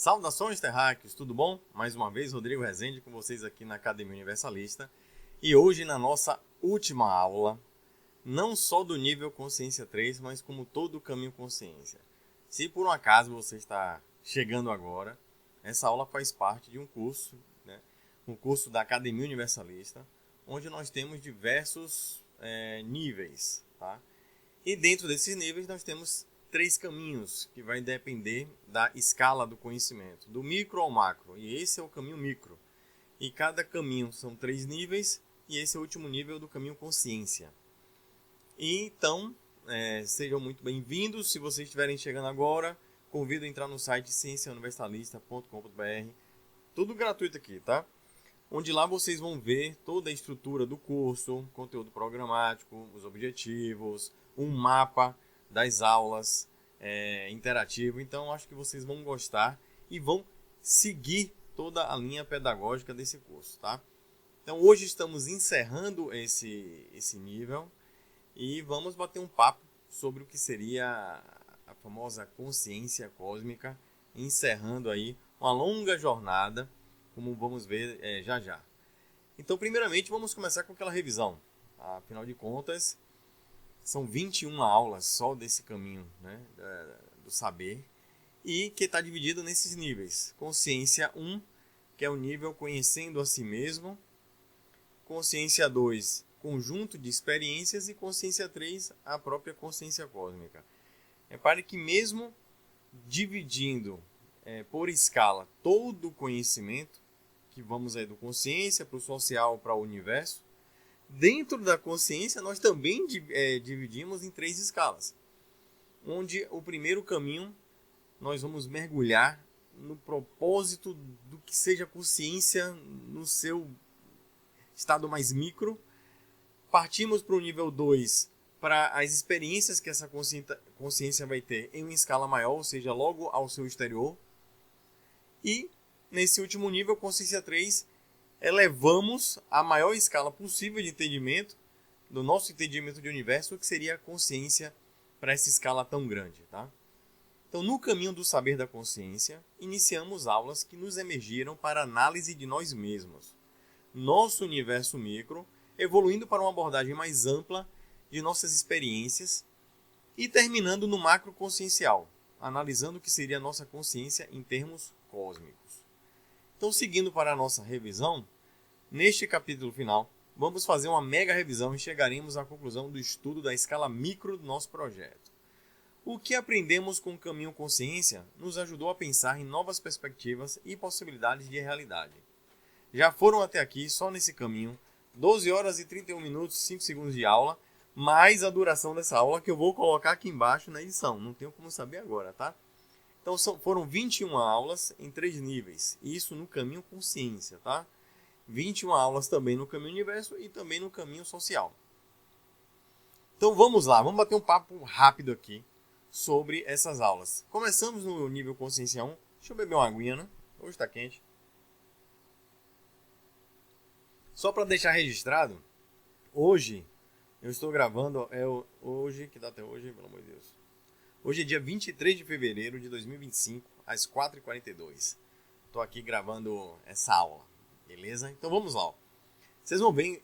Saudações terráqueos, tudo bom? Mais uma vez, Rodrigo Rezende com vocês aqui na Academia Universalista. E hoje na nossa última aula, não só do nível Consciência 3, mas como todo o caminho Consciência. Se por um acaso você está chegando agora, essa aula faz parte de um curso, um curso da Academia Universalista, onde nós temos diversos níveis, tá? E dentro desses níveis nós temos 3 caminhos, que vai depender da escala do conhecimento, do micro ao macro, e esse é o caminho micro. E cada caminho são 3 níveis, e esse é o último nível do caminho consciência. E então, sejam muito bem-vindos. Se vocês estiverem chegando agora, convido a entrar no site cienciauniversalista.com.br, tudo gratuito aqui, tá? Onde lá vocês vão ver toda a estrutura do curso, conteúdo programático, os objetivos, um mapa das aulas interativo. Então acho que vocês vão gostar e vão seguir toda a linha pedagógica desse curso, tá? Então hoje estamos encerrando esse nível e vamos bater um papo sobre o que seria a famosa consciência cósmica, encerrando aí uma longa jornada, como vamos ver já já. Então primeiramente vamos começar com aquela revisão. Afinal de contas, são 21 aulas só desse caminho, do saber, e que está dividido nesses níveis. Consciência 1, que é o nível conhecendo a si mesmo. Consciência 2, conjunto de experiências. E consciência 3, a própria consciência cósmica. Repare que mesmo dividindo por escala todo o conhecimento, que vamos aí do consciência para o social, para o universo, dentro da consciência, nós também dividimos em 3 escalas. Onde o primeiro caminho, nós vamos mergulhar no propósito do que seja consciência no seu estado mais micro. Partimos para o nível 2, para as experiências que essa consciência vai ter em uma escala maior, ou seja, logo ao seu exterior. E, nesse último nível, consciência 3, elevamos a maior escala possível de entendimento, do nosso entendimento de universo, que seria a consciência para essa escala tão grande, tá? Então, no caminho do saber da consciência, iniciamos aulas que nos emergiram para análise de nós mesmos, nosso universo micro, evoluindo para uma abordagem mais ampla de nossas experiências e terminando no macro consciencial, analisando o que seria a nossa consciência em termos cósmicos. Então, seguindo para a nossa revisão, neste capítulo final, vamos fazer uma mega revisão e chegaremos à conclusão do estudo da escala micro do nosso projeto. O que aprendemos com o caminho consciência nos ajudou a pensar em novas perspectivas e possibilidades de realidade. Já foram até aqui, só nesse caminho, 12 horas e 31 minutos, 5 segundos de aula, mais a duração dessa aula que eu vou colocar aqui embaixo na edição. Não tenho como saber agora, tá? Então foram 21 aulas em 3 níveis, isso no caminho consciência, tá? 21 aulas também no caminho universo e também no caminho social. Então vamos lá, vamos bater um papo rápido aqui sobre essas aulas. Começamos no nível consciência 1. Deixa eu beber uma aguinha, né? Hoje está quente. Só para deixar registrado, hoje eu estou gravando, hoje, que data é hoje, pelo amor de Deus? Hoje é dia 23 de fevereiro de 2025, às 4h42. Estou aqui gravando essa aula, beleza? Então vamos lá. Vocês vão ver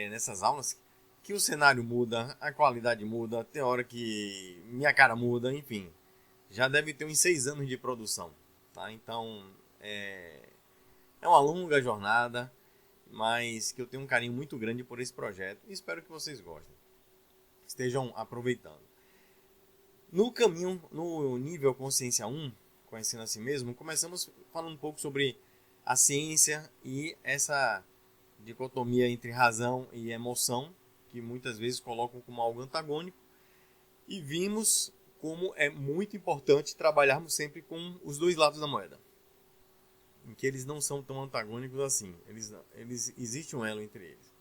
nessas aulas que o cenário muda, a qualidade muda, tem hora que minha cara muda, enfim. Já deve ter uns 6 anos de produção, tá? Então é uma longa jornada, mas que eu tenho um carinho muito grande por esse projeto e espero que vocês gostem, estejam aproveitando. No caminho, no nível consciência 1, conhecendo a si mesmo, começamos falando um pouco sobre a ciência e essa dicotomia entre razão e emoção, que muitas vezes colocam como algo antagônico, e vimos como é muito importante trabalharmos sempre com os dois lados da moeda, em que eles não são tão antagônicos assim, existe um elo entre eles.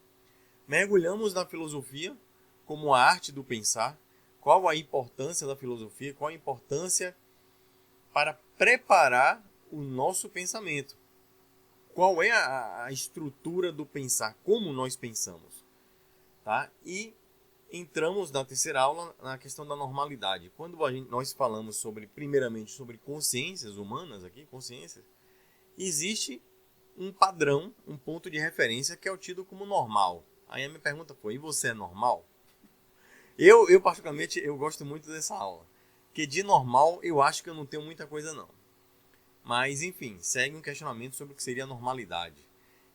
Mergulhamos na filosofia como a arte do pensar, qual a importância da filosofia, qual a importância para preparar o nosso pensamento, qual é a estrutura do pensar, como nós pensamos, tá? E entramos na terceira aula na questão da normalidade. Quando nós falamos primeiramente sobre consciências humanas aqui, consciências, existe um padrão, um ponto de referência que é o tido como normal. Aí a minha pergunta foi, e você é normal? Eu particularmente, eu gosto muito dessa aula. Porque de normal, eu acho que eu não tenho muita coisa não. Mas, enfim, segue um questionamento sobre o que seria a normalidade.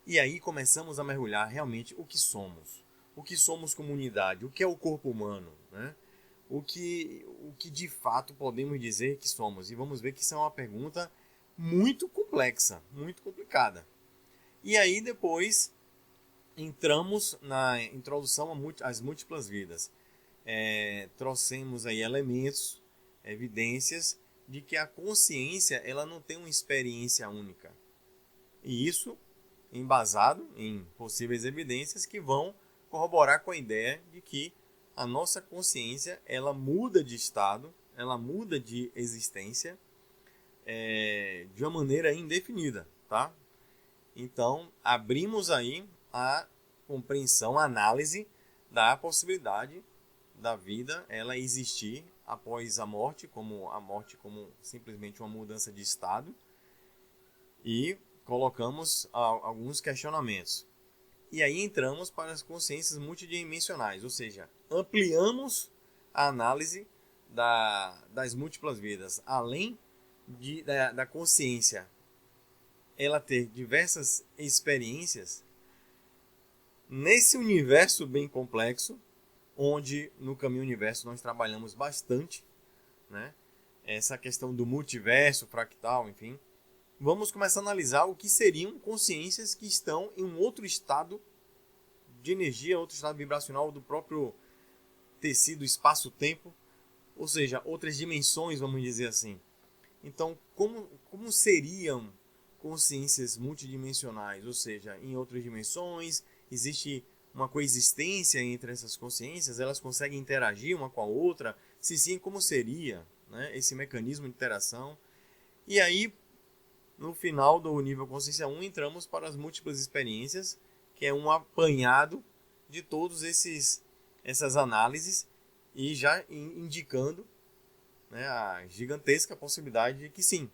E aí começamos a mergulhar realmente o que somos. O que somos como unidade, o que é o corpo humano, né? O que de fato podemos dizer que somos. E vamos ver que isso é uma pergunta muito complexa, muito complicada. E aí depois entramos na introdução às múltiplas vidas. Trouxemos aí elementos, evidências de que a consciência ela não tem uma experiência única. E isso embasado em possíveis evidências que vão corroborar com a ideia de que a nossa consciência ela muda de estado, ela muda de existência de uma maneira indefinida, tá? Então, abrimos aí a compreensão, a análise da possibilidade da vida ela existir após a morte como simplesmente uma mudança de estado, e colocamos alguns questionamentos. E aí entramos para as consciências multidimensionais, ou seja, ampliamos a análise das múltiplas vidas, além da consciência ela ter diversas experiências nesse universo bem complexo, onde no Caminho Universo nós trabalhamos bastante, né? Essa questão do multiverso, fractal, enfim. Vamos começar a analisar o que seriam consciências que estão em um outro estado de energia, outro estado vibracional do próprio tecido espaço-tempo, ou seja, outras dimensões, vamos dizer assim. Então, como seriam consciências multidimensionais? Ou seja, em outras dimensões, existe uma coexistência entre essas consciências? Elas conseguem interagir uma com a outra? Se sim, como seria, né, esse mecanismo de interação? E aí, no final do nível consciência 1, entramos para as múltiplas experiências, que é um apanhado de todas essas análises e já indicando, né, a gigantesca possibilidade de que sim,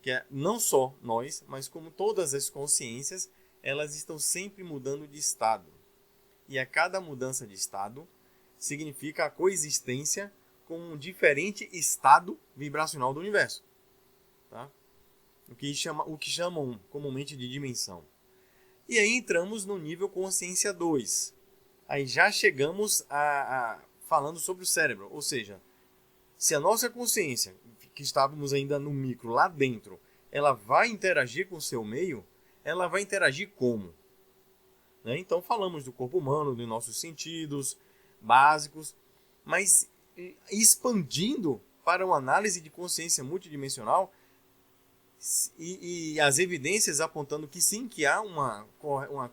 que é não só nós, mas como todas as consciências, elas estão sempre mudando de estado. E a cada mudança de estado significa a coexistência com um diferente estado vibracional do universo, tá? O que chamam comumente de dimensão. E aí entramos no nível consciência 2. Aí já chegamos falando sobre o cérebro, ou seja, se a nossa consciência, que estávamos ainda no micro, lá dentro, ela vai interagir com o seu meio, ela vai interagir como? Né? Então falamos do corpo humano, dos nossos sentidos básicos, mas expandindo para uma análise de consciência multidimensional e as evidências apontando que sim, que há uma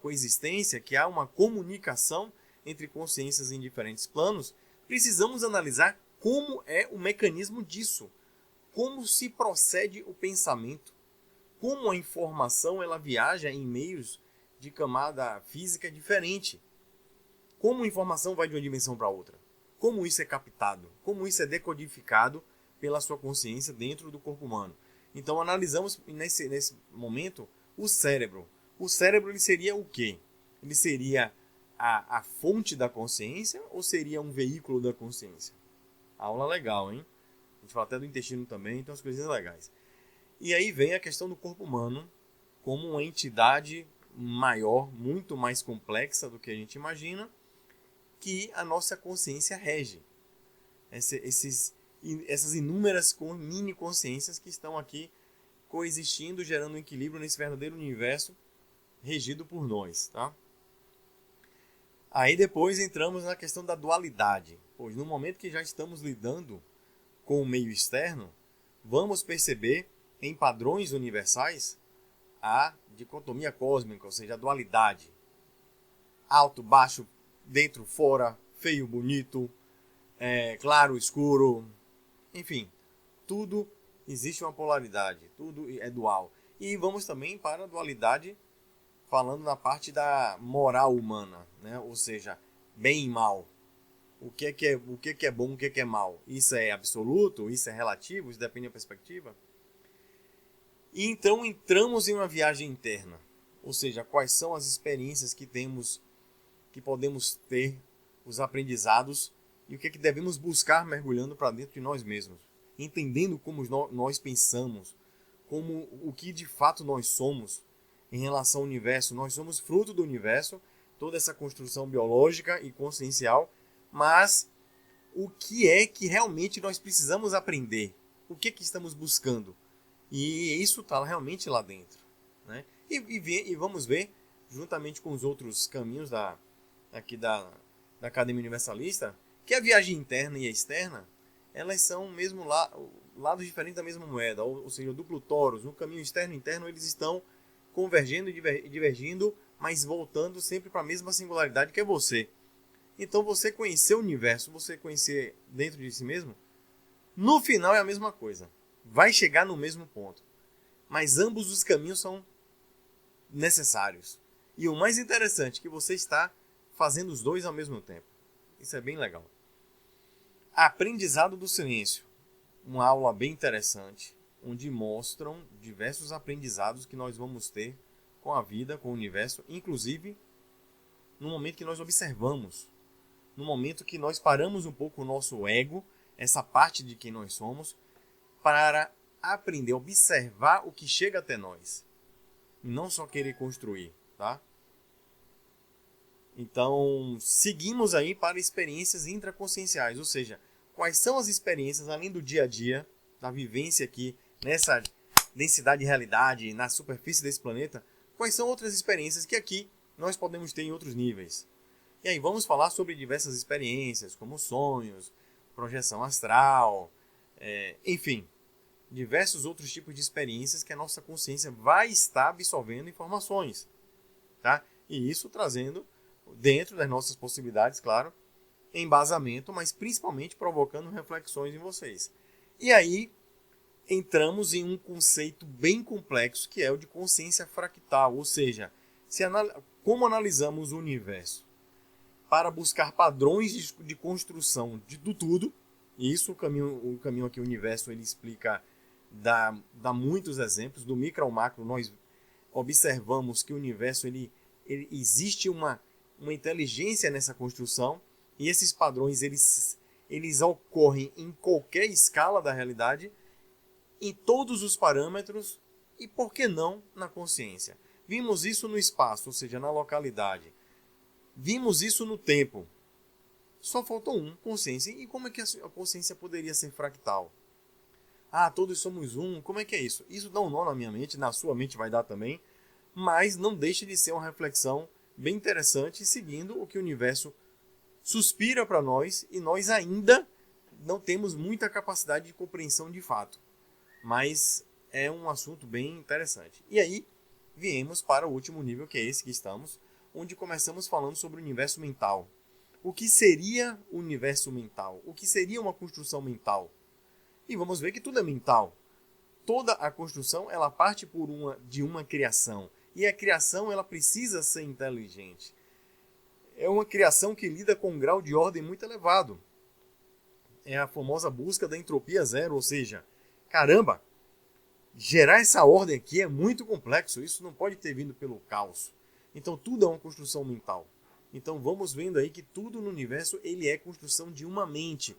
coexistência, que há uma comunicação entre consciências em diferentes planos, precisamos analisar como é o mecanismo disso, como se procede o pensamento, como a informação ela viaja em meios de camada física diferente, como a informação vai de uma dimensão para outra, como isso é captado, como isso é decodificado pela sua consciência dentro do corpo humano. Então analisamos nesse momento o cérebro. O cérebro ele seria o quê? Ele seria a fonte da consciência ou seria um veículo da consciência? Aula legal, hein? A gente fala até do intestino também, então as coisinhas legais. E aí vem a questão do corpo humano como uma entidade maior, muito mais complexa do que a gente imagina, que a nossa consciência rege. Essas inúmeras mini consciências que estão aqui coexistindo, gerando um equilíbrio nesse verdadeiro universo regido por nós, tá? Aí depois entramos na questão da dualidade, pois no momento que já estamos lidando com o meio externo, vamos perceber em padrões universais a dicotomia cósmica, ou seja, a dualidade. Alto, baixo, dentro, fora, feio, bonito, claro, escuro, enfim, tudo existe uma polaridade, tudo é dual. E vamos também para a dualidade falando na parte da moral humana, né? Ou seja, bem e mal. o que é bom, o que é mal. Isso é absoluto? Isso é relativo? Isso depende da perspectiva? E então entramos em uma viagem interna. Ou seja, quais são as experiências que podemos ter, os aprendizados, e o que devemos buscar mergulhando para dentro de nós mesmos. Entendendo como nós pensamos, como o que de fato nós somos em relação ao universo. Nós somos fruto do universo, toda essa construção biológica e consciencial, mas o que é que realmente nós precisamos aprender? O que estamos buscando? E isso está realmente lá dentro. Né? E vamos ver, juntamente com os outros caminhos da Academia Universalista, que a viagem interna e a externa, elas são mesmo lados diferentes da mesma moeda, ou seja, o duplo toros, no caminho externo e interno, eles estão convergendo e divergindo, mas voltando sempre para a mesma singularidade que é você. Então você conhecer o universo, você conhecer dentro de si mesmo, no final é a mesma coisa. Vai chegar no mesmo ponto. Mas ambos os caminhos são necessários. E o mais interessante é que você está fazendo os dois ao mesmo tempo. Isso é bem legal. Aprendizado do silêncio. Uma aula bem interessante, onde mostram diversos aprendizados que nós vamos ter com a vida, com o universo, inclusive no momento que nós observamos, no momento que nós paramos um pouco o nosso ego, essa parte de quem nós somos, para aprender a observar o que chega até nós. E não só querer construir, tá? Então, seguimos aí para experiências intraconscienciais, ou seja, quais são as experiências, além do dia a dia, da vivência aqui, nessa densidade de realidade, na superfície desse planeta, quais são outras experiências que aqui nós podemos ter em outros níveis. E aí vamos falar sobre diversas experiências, como sonhos, projeção astral, enfim, diversos outros tipos de experiências que a nossa consciência vai estar absorvendo informações, tá? E isso trazendo, dentro das nossas possibilidades, claro, embasamento, mas principalmente provocando reflexões em vocês. E aí entramos em um conceito bem complexo, que é o de consciência fractal, ou seja, como analisamos o universo para buscar padrões de construção do tudo. E isso o caminho aqui, o universo, ele explica, dá muitos exemplos, do micro ao macro. Nós observamos que o universo ele existe uma inteligência nessa construção, e esses padrões eles ocorrem em qualquer escala da realidade, em todos os parâmetros, e por que não na consciência. Vimos isso no espaço, ou seja, na localidade. Vimos isso no tempo. Só faltou consciência. E como é que a consciência poderia ser fractal? Todos somos um. Como é que é isso? Isso dá um nó na minha mente, na sua mente vai dar também, mas não deixa de ser uma reflexão bem interessante, seguindo o que o universo suspira para nós, e nós ainda não temos muita capacidade de compreensão de fato. Mas é um assunto bem interessante. E aí, viemos para o último nível, que é esse que estamos, onde começamos falando sobre o universo mental. O que seria o universo mental? O que seria uma construção mental? E vamos ver que tudo é mental. Toda a construção ela parte de uma criação. E a criação ela precisa ser inteligente. É uma criação que lida com um grau de ordem muito elevado. É a famosa busca da entropia zero, ou seja, caramba, gerar essa ordem aqui é muito complexo. Isso não pode ter vindo pelo caos. Então tudo é uma construção mental. Então vamos vendo aí que tudo no universo ele é construção de uma mente.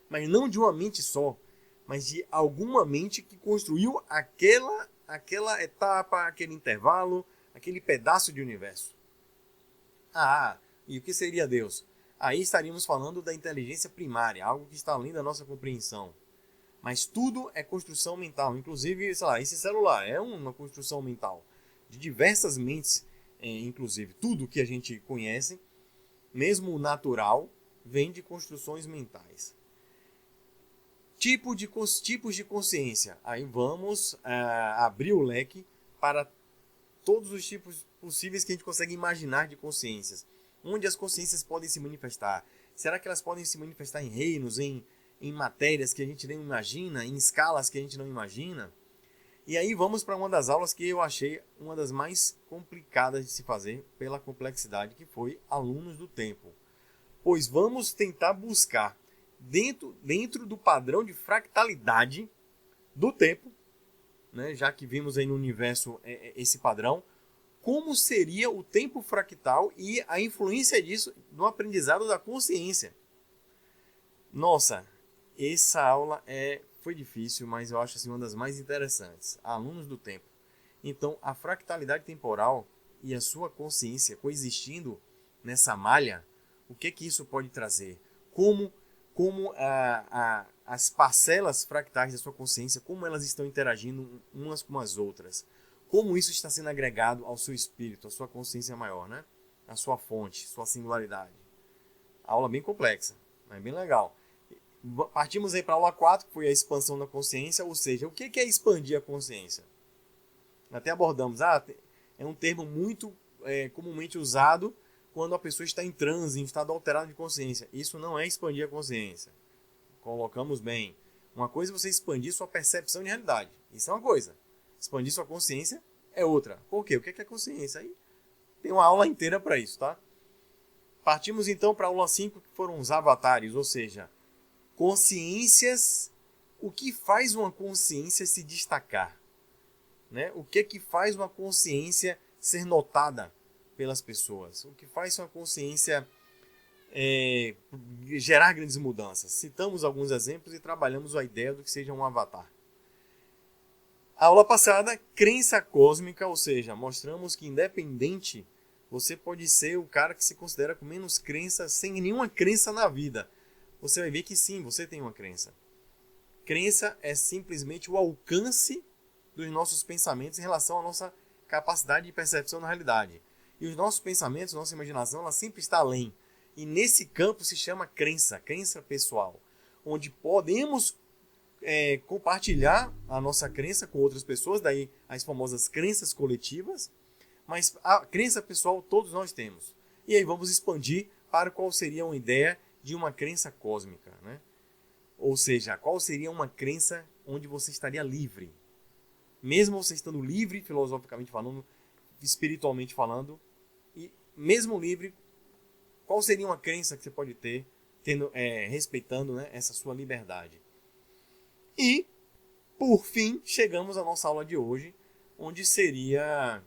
Mas não de uma mente só, mas de alguma mente que construiu aquela etapa, aquele intervalo, aquele pedaço de universo. E o que seria Deus? Aí estaríamos falando da inteligência primária, algo que está além da nossa compreensão. Mas tudo é construção mental. Inclusive, sei lá, esse celular é uma construção mental. De diversas mentes, inclusive. Tudo que a gente conhece, mesmo o natural, vem de construções mentais. Tipos de consciência. Aí vamos abrir o leque para todos os tipos possíveis que a gente consegue imaginar de consciências. Onde as consciências podem se manifestar? Será que elas podem se manifestar em reinos, em matérias que a gente nem imagina, em escalas que a gente não imagina? E aí vamos para uma das aulas que eu achei uma das mais complicadas de se fazer pela complexidade, que foi alunos do tempo. pois vamos tentar buscar dentro do padrão de fractalidade do tempo, né, já que vimos aí no universo esse padrão, como seria o tempo fractal e a influência disso no aprendizado da consciência. Nossa, essa aula foi difícil, mas eu acho assim, uma das mais interessantes. Alunos do tempo. Então, a fractalidade temporal e a sua consciência coexistindo nessa malha, o que isso pode trazer? Como as parcelas fractais da sua consciência, como elas estão interagindo umas com as outras? Como isso está sendo agregado ao seu espírito, à sua consciência maior, né? A sua fonte, sua singularidade. Aula bem complexa, mas bem legal. Partimos aí para a aula 4, que foi a expansão da consciência, ou seja, o que é expandir a consciência? Até abordamos, é um termo muito comumente usado quando a pessoa está em transe, em estado alterado de consciência. Isso não é expandir a consciência. Colocamos bem. Uma coisa é você expandir sua percepção de realidade. Isso é uma coisa. Expandir sua consciência é outra. Por quê? O que é consciência? Aí tem uma aula inteira para isso, tá? Partimos então para a aula 5, que foram os avatares, ou seja, consciências. O que faz uma consciência se destacar? Né? O que faz uma consciência ser notada pelas pessoas? O que faz uma consciência gerar grandes mudanças? Citamos alguns exemplos e trabalhamos a ideia do que seja um avatar. A aula passada, crença cósmica, ou seja, mostramos que independente, você pode ser o cara que se considera com menos crença, sem nenhuma crença na vida. Você vai ver que sim, você tem uma crença. Crença é simplesmente o alcance dos nossos pensamentos em relação à nossa capacidade de percepção na realidade. E os nossos pensamentos, nossa imaginação, ela sempre está além. E nesse campo se chama crença pessoal, onde podemos compartilhar a nossa crença com outras pessoas, daí as famosas crenças coletivas, mas a crença pessoal todos nós temos. E aí vamos expandir para qual seria uma ideia de uma crença cósmica, né? Ou seja, qual seria uma crença onde você estaria livre? Mesmo você estando livre, filosoficamente falando, espiritualmente falando, e mesmo livre, qual seria uma crença que você pode ter, respeitando, né, essa sua liberdade? E, por fim, chegamos à nossa aula de hoje, onde seria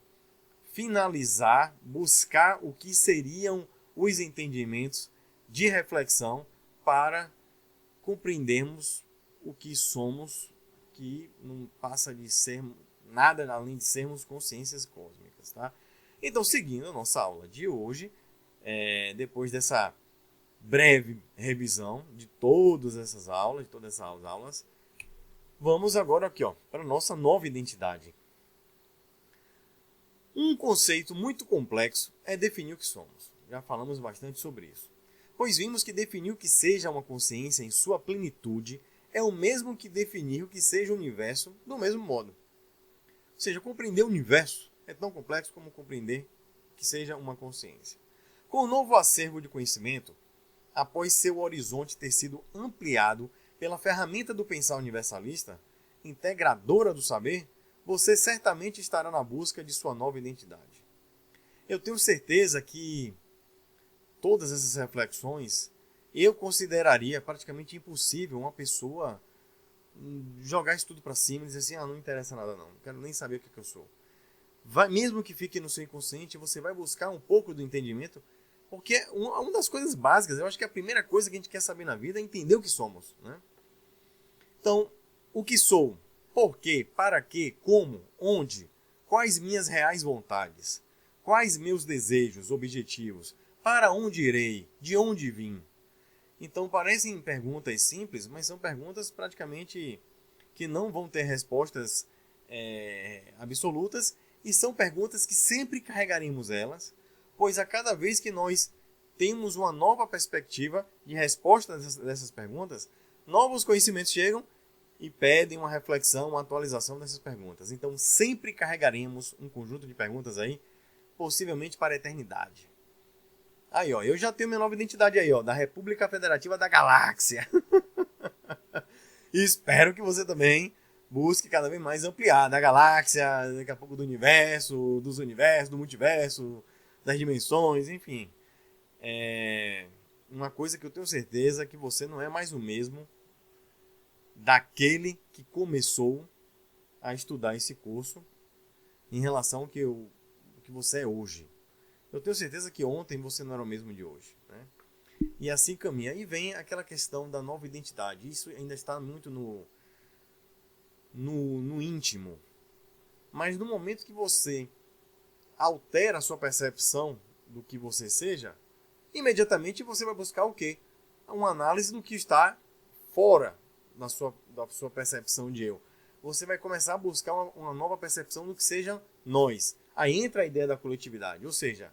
finalizar, buscar o que seriam os entendimentos de reflexão para compreendermos o que somos, que não passa de ser nada além de sermos consciências cósmicas, tá? Então, seguindo a nossa aula de hoje, depois dessa breve revisão de todas essas aulas, vamos agora aqui, para a nossa nova identidade. Um conceito muito complexo é definir o que somos. Já falamos bastante sobre isso. Pois vimos que definir o que seja uma consciência em sua plenitude é o mesmo que definir o que seja o universo do mesmo modo. Ou seja, compreender o universo é tão complexo como compreender que seja uma consciência. Com o novo acervo de conhecimento, após seu horizonte ter sido ampliado pela ferramenta do pensar universalista, integradora do saber, você certamente estará na busca de sua nova identidade. Eu tenho certeza que todas essas reflexões eu consideraria praticamente impossível uma pessoa jogar isso tudo para cima e dizer assim, não interessa nada não quero nem saber o que eu sou. Mesmo que fique no seu inconsciente, você vai buscar um pouco do entendimento, porque uma das coisas básicas, eu acho que a primeira coisa que a gente quer saber na vida é entender o que somos, né? Então, o que sou? Por quê? Para quê? Como? Onde? Quais minhas reais vontades? Quais meus desejos, objetivos? Para onde irei? De onde vim? Então parecem perguntas simples, mas são perguntas praticamente que não vão ter respostas absolutas, e são perguntas que sempre carregaremos elas, pois a cada vez que nós temos uma nova perspectiva de resposta dessas perguntas, novos conhecimentos chegam e pedem uma reflexão, uma atualização dessas perguntas. Então sempre carregaremos um conjunto de perguntas aí, possivelmente para a eternidade. Aí, eu já tenho minha nova identidade aí, da República Federativa da Galáxia. E espero que você também busque cada vez mais ampliar da galáxia, daqui a pouco do universo, dos universos, do multiverso, das dimensões, enfim. uma coisa que eu tenho certeza que você não é mais o mesmo daquele que começou a estudar esse curso em relação ao que você é hoje. Eu tenho certeza que ontem você não era o mesmo de hoje, né? E assim caminha. E vem aquela questão da nova identidade. Isso ainda está muito no íntimo. Mas no momento que você altera a sua percepção do que você seja, imediatamente você vai buscar o quê? Uma análise do que está fora da sua percepção de eu. Você vai começar a buscar uma nova percepção do que seja nós. Aí entra a ideia da coletividade. Ou seja,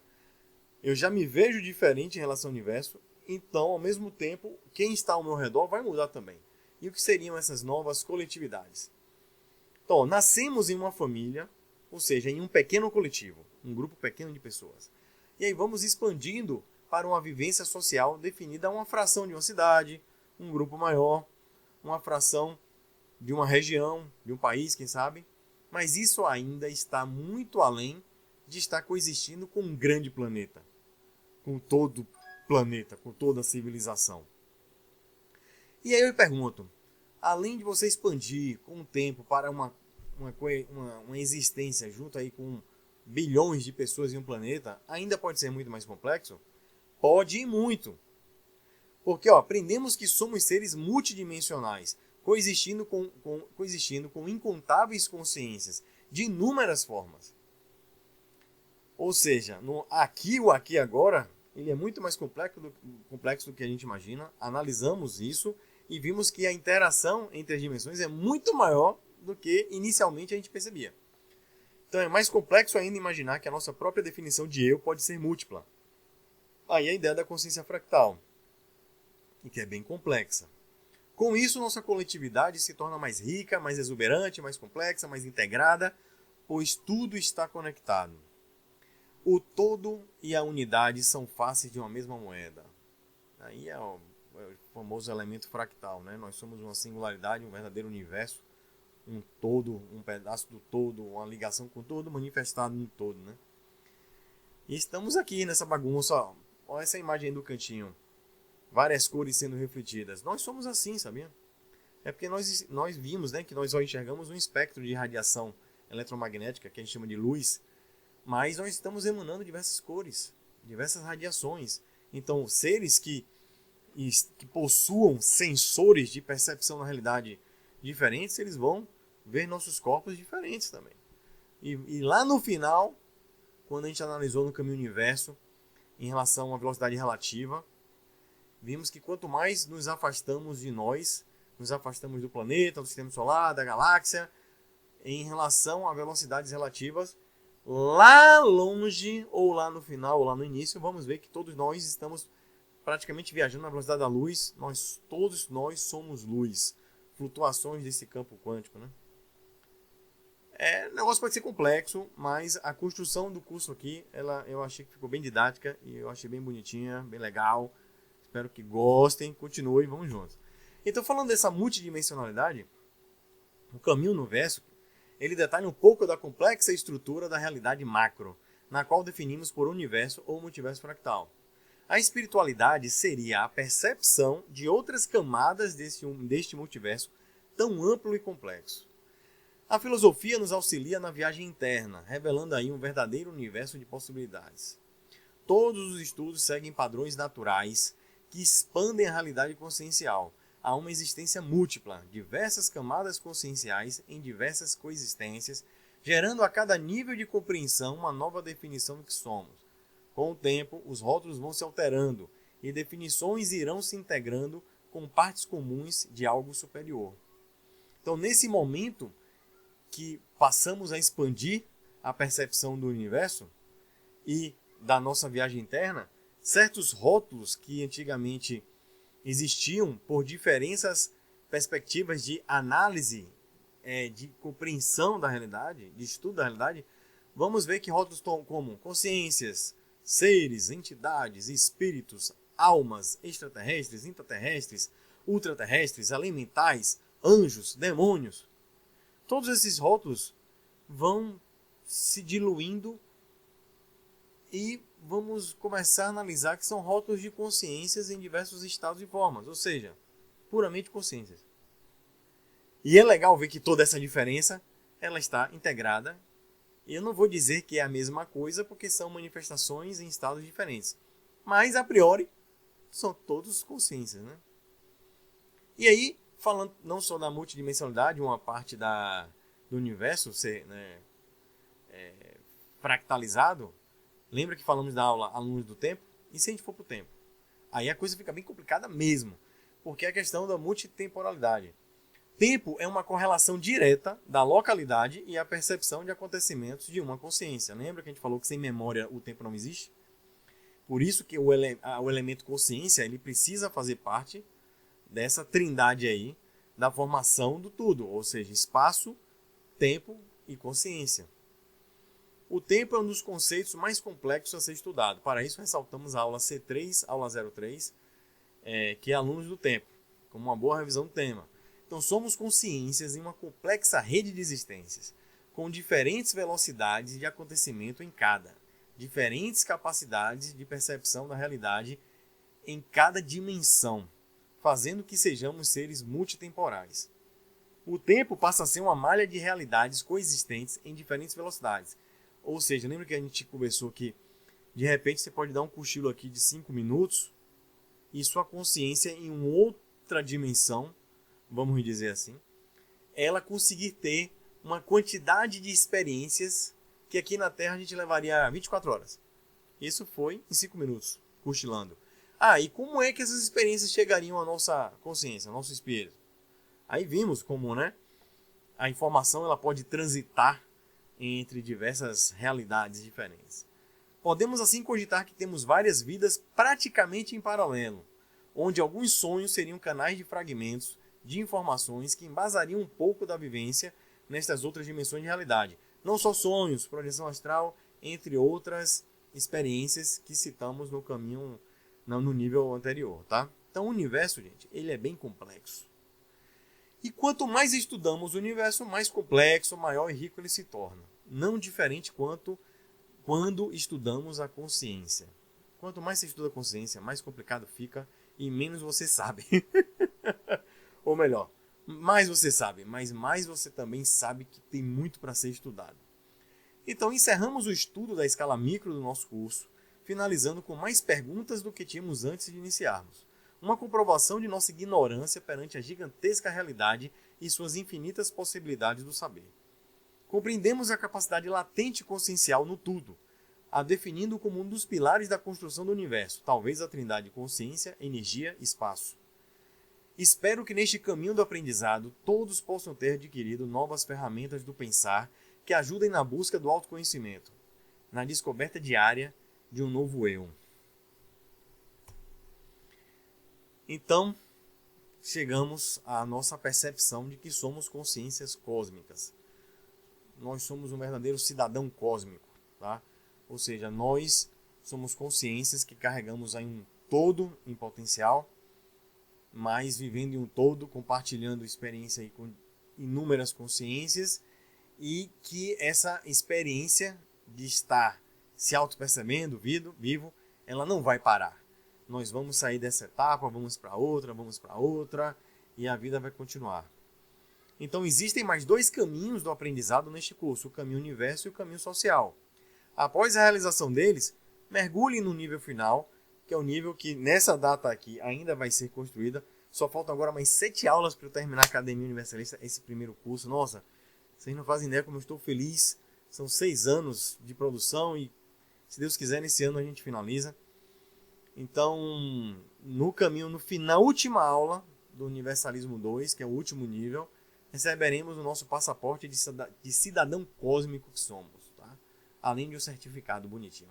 eu já me vejo diferente em relação ao universo, então, ao mesmo tempo, quem está ao meu redor vai mudar também. E o que seriam essas novas coletividades? Então, nascemos em uma família, ou seja, em um pequeno coletivo, um grupo pequeno de pessoas. E aí vamos expandindo para uma vivência social definida a uma fração de uma cidade, um grupo maior, uma fração de uma região, de um país, quem sabe. Mas isso ainda está muito além de estar coexistindo com um grande planeta, com todo o planeta, com toda a civilização. E aí eu pergunto, além de você expandir com o tempo para uma existência junto aí com bilhões de pessoas em um planeta, ainda pode ser muito mais complexo? Pode e muito. Porque aprendemos que somos seres multidimensionais, coexistindo com incontáveis consciências, de inúmeras formas. Ou seja, no aqui o aqui agora, ele é muito mais complexo do que a gente imagina. Analisamos isso e vimos que a interação entre as dimensões é muito maior do que inicialmente a gente percebia. Então é mais complexo ainda imaginar que a nossa própria definição de eu pode ser múltipla. Aí a ideia da consciência fractal, e que é bem complexa. Com isso, nossa coletividade se torna mais rica, mais exuberante, mais complexa, mais integrada, pois tudo está conectado. O todo e a unidade são faces de uma mesma moeda. Aí é o famoso elemento fractal, né? Nós somos uma singularidade, um verdadeiro universo, um todo, um pedaço do todo, uma ligação com o todo manifestado no todo, né? E estamos aqui nessa bagunça, ó. Olha essa imagem aí do cantinho. Várias cores sendo refletidas. Nós somos assim, sabia? É porque nós vimos, né, que nós só enxergamos um espectro de radiação eletromagnética, que a gente chama de luz, mas nós estamos emanando diversas cores, diversas radiações. Então, seres que possuam sensores de percepção da realidade diferentes, eles vão ver nossos corpos diferentes também. E lá no final, quando a gente analisou no caminho universo, em relação à velocidade relativa, vimos que quanto mais nos afastamos de nós, nos afastamos do planeta, do sistema solar, da galáxia, em relação a velocidades relativas, lá longe, ou lá no final, ou lá no início, vamos ver que todos nós estamos praticamente viajando na velocidade da luz. Todos nós somos luz. Flutuações desse campo quântico, né? O negócio pode ser complexo, mas a construção do curso aqui, eu achei que ficou bem didática e eu achei bem bonitinha, bem legal. Espero que gostem, continuem, vamos juntos. Então, falando dessa multidimensionalidade, o caminho no verso, ele detalha um pouco da complexa estrutura da realidade macro, na qual definimos por universo ou multiverso fractal. A espiritualidade seria a percepção de outras camadas deste multiverso tão amplo e complexo. A filosofia nos auxilia na viagem interna, revelando aí um verdadeiro universo de possibilidades. Todos os estudos seguem padrões naturais que expandem a realidade consciencial a uma existência múltipla, diversas camadas conscienciais em diversas coexistências, gerando a cada nível de compreensão uma nova definição do que somos. Com o tempo, os rótulos vão se alterando e definições irão se integrando com partes comuns de algo superior. Então, nesse momento que passamos a expandir a percepção do universo e da nossa viagem interna, certos rótulos que antigamente existiam por diferentes perspectivas de análise, de compreensão da realidade, de estudo da realidade, vamos ver que rótulos como consciências, seres, entidades, espíritos, almas extraterrestres, intraterrestres, ultraterrestres, elementais, anjos, demônios, todos esses rótulos vão se diluindo e vamos começar a analisar que são rótulos de consciências em diversos estados e formas, ou seja, puramente consciências. E é legal ver que toda essa diferença ela está integrada. E eu não vou dizer que é a mesma coisa, porque são manifestações em estados diferentes. Mas, a priori, são todos consciências, né? E aí, falando não só da multidimensionalidade, uma parte do universo ser, né, fractalizado, lembra que falamos da aula Alunos do Tempo? E se a gente for para o tempo? Aí a coisa fica bem complicada mesmo, porque é a questão da multitemporalidade. Tempo é uma correlação direta da localidade e a percepção de acontecimentos de uma consciência. Lembra que a gente falou que sem memória o tempo não existe? Por isso que o elemento consciência ele precisa fazer parte dessa trindade aí da formação do tudo, ou seja, espaço, tempo e consciência. O tempo é um dos conceitos mais complexos a ser estudado. Para isso, ressaltamos a aula C3, aula 03, que é Alunos do Tempo, como uma boa revisão do tema. Então, somos consciências em uma complexa rede de existências, com diferentes velocidades de acontecimento em cada, diferentes capacidades de percepção da realidade em cada dimensão, fazendo que sejamos seres multitemporais. O tempo passa a ser uma malha de realidades coexistentes em diferentes velocidades. Ou seja, lembra que a gente conversou que, de repente, você pode dar um cochilo aqui de 5 minutos e sua consciência em uma outra dimensão, vamos dizer assim, ela conseguir ter uma quantidade de experiências que aqui na Terra a gente levaria 24 horas. Isso foi em 5 minutos, cochilando. E como é que essas experiências chegariam à nossa consciência, ao nosso espírito? Aí vimos como, né, a informação ela pode transitar entre diversas realidades diferentes. Podemos assim cogitar que temos várias vidas praticamente em paralelo, onde alguns sonhos seriam canais de fragmentos de informações que embasariam um pouco da vivência nestas outras dimensões de realidade. Não só sonhos, projeção astral, entre outras experiências que citamos no caminho, no nível anterior, tá? Então o universo, gente, ele é bem complexo. E quanto mais estudamos o universo, mais complexo, maior e rico ele se torna. Não diferente quando estudamos a consciência. Quanto mais você estuda a consciência, mais complicado fica e menos você sabe. Ou melhor, mais você sabe, mas mais você também sabe que tem muito para ser estudado. Então encerramos o estudo da escala micro do nosso curso, finalizando com mais perguntas do que tínhamos antes de iniciarmos. Uma comprovação de nossa ignorância perante a gigantesca realidade e suas infinitas possibilidades do saber. Compreendemos a capacidade latente consciencial no tudo, a definindo como um dos pilares da construção do universo, talvez a trindade consciência, energia e espaço. Espero que neste caminho do aprendizado todos possam ter adquirido novas ferramentas do pensar que ajudem na busca do autoconhecimento, na descoberta diária de um novo eu. Então, chegamos à nossa percepção de que somos consciências cósmicas. Nós somos um verdadeiro cidadão cósmico, tá? Ou seja, nós somos consciências que carregamos aí um todo em potencial, mas vivendo em um todo, compartilhando experiência aí com inúmeras consciências, e que essa experiência de estar se auto-percebendo, vivo, ela não vai parar. Nós vamos sair dessa etapa, vamos para outra, e a vida vai continuar. Então existem mais 2 caminhos do aprendizado neste curso, o caminho universo e o caminho social. Após a realização deles, mergulhe no nível final, que é o nível que nessa data aqui ainda vai ser construída. Só faltam agora mais 7 aulas para eu terminar a Academia Universalista, esse primeiro curso. Nossa, vocês não fazem ideia como eu estou feliz. São 6 anos de produção e, se Deus quiser, nesse ano a gente finaliza. Então, no caminho, na última aula do Universalismo 2, que é o último nível, receberemos o nosso passaporte de cidadão cósmico que somos, tá? Além de um certificado bonitinho.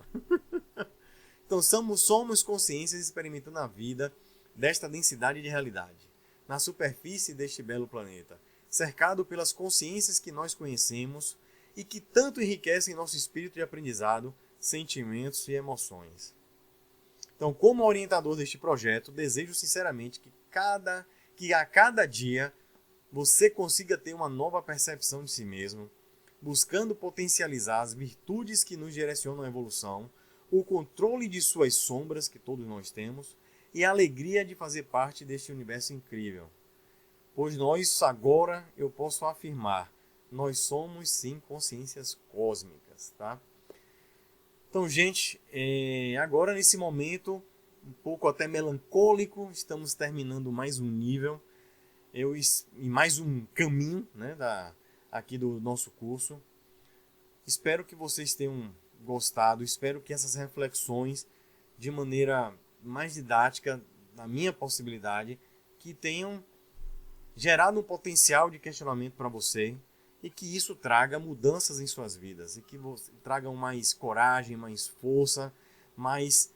Então, somos consciências experimentando a vida desta densidade de realidade, na superfície deste belo planeta, cercado pelas consciências que nós conhecemos e que tanto enriquecem nosso espírito de aprendizado, sentimentos e emoções. Então, como orientador deste projeto, desejo sinceramente que a cada dia você consiga ter uma nova percepção de si mesmo, buscando potencializar as virtudes que nos direcionam à evolução, o controle de suas sombras, que todos nós temos, e a alegria de fazer parte deste universo incrível. Pois nós, agora, eu posso afirmar, nós somos sim consciências cósmicas, tá? Então, gente, agora nesse momento, um pouco até melancólico, estamos terminando mais um nível, e mais um caminho, né, aqui do nosso curso. Espero que vocês tenham gostado, espero que essas reflexões, de maneira mais didática, na minha possibilidade, que tenham gerado um potencial de questionamento para você e que isso traga mudanças em suas vidas e que tragam mais coragem, mais força, mais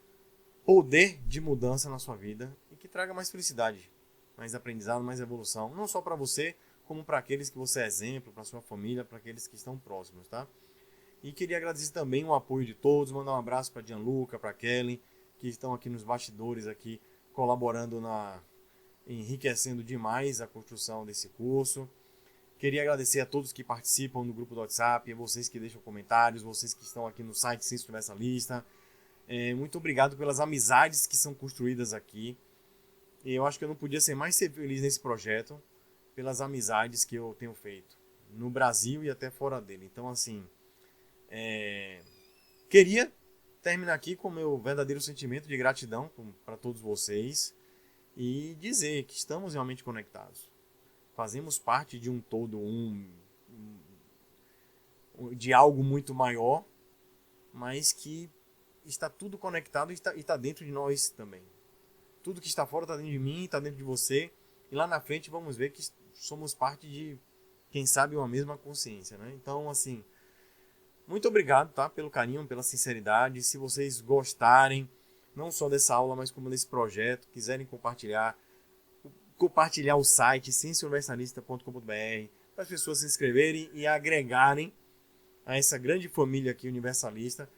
poder de mudança na sua vida e que traga mais felicidade, mais aprendizado, mais evolução, não só para você, como para aqueles que você é exemplo, para sua família, para aqueles que estão próximos, tá? E queria agradecer também o apoio de todos, mandar um abraço para Gianluca, para Kelly, que estão aqui nos bastidores, aqui colaborando, enriquecendo demais a construção desse curso. Queria agradecer a todos que participam no grupo do WhatsApp, a vocês que deixam comentários, vocês que estão aqui no site Ciência Universalista. Muito obrigado pelas amizades que são construídas aqui. E eu acho que eu não podia ser mais feliz nesse projeto pelas amizades que eu tenho feito no Brasil e até fora dele. Então, assim, queria terminar aqui com o meu verdadeiro sentimento de gratidão para todos vocês e dizer que estamos realmente conectados. Fazemos parte de um todo, de algo muito maior, mas que está tudo conectado e está dentro de nós também. Tudo que está fora está dentro de mim, está dentro de você, e lá na frente vamos ver que somos parte de, quem sabe, uma mesma consciência, né? Então, assim, muito obrigado, tá, pelo carinho, pela sinceridade. Se vocês gostarem, não só dessa aula, mas como desse projeto, quiserem compartilhar o site cienciauniversalista.com.br, para as pessoas se inscreverem e agregarem a essa grande família aqui universalista,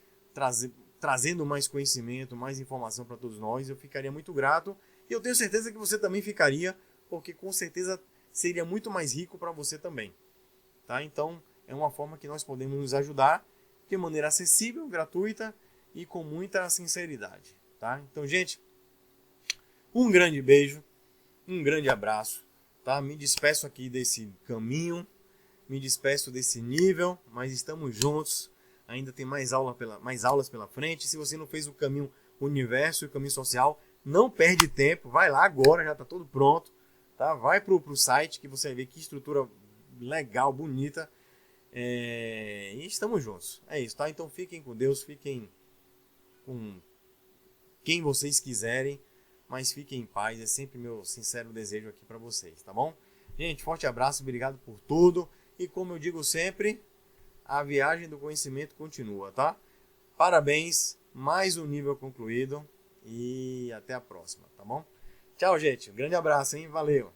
trazendo mais conhecimento, mais informação para todos nós. Eu ficaria muito grato e eu tenho certeza que você também ficaria, porque com certeza seria muito mais rico para você também, tá? Então, é uma forma que nós podemos nos ajudar de maneira acessível, gratuita e com muita sinceridade, tá? Então, gente, um grande beijo, um grande abraço, tá? Me despeço aqui desse caminho, me despeço desse nível, mas estamos juntos. Ainda tem mais aulas pela frente. Se você não fez o caminho universo e o caminho social, não perde tempo, vai lá agora, já está tudo pronto, tá? Vai pro site que você vai ver que estrutura legal, bonita. E estamos juntos. É isso, tá? Então fiquem com Deus, fiquem com quem vocês quiserem, mas fiquem em paz. É sempre meu sincero desejo aqui para vocês, tá bom? Gente, forte abraço, obrigado por tudo. E como eu digo sempre, a viagem do conhecimento continua, tá? Parabéns, mais um nível concluído e até a próxima, tá bom? Tchau, gente. Um grande abraço, hein? Valeu!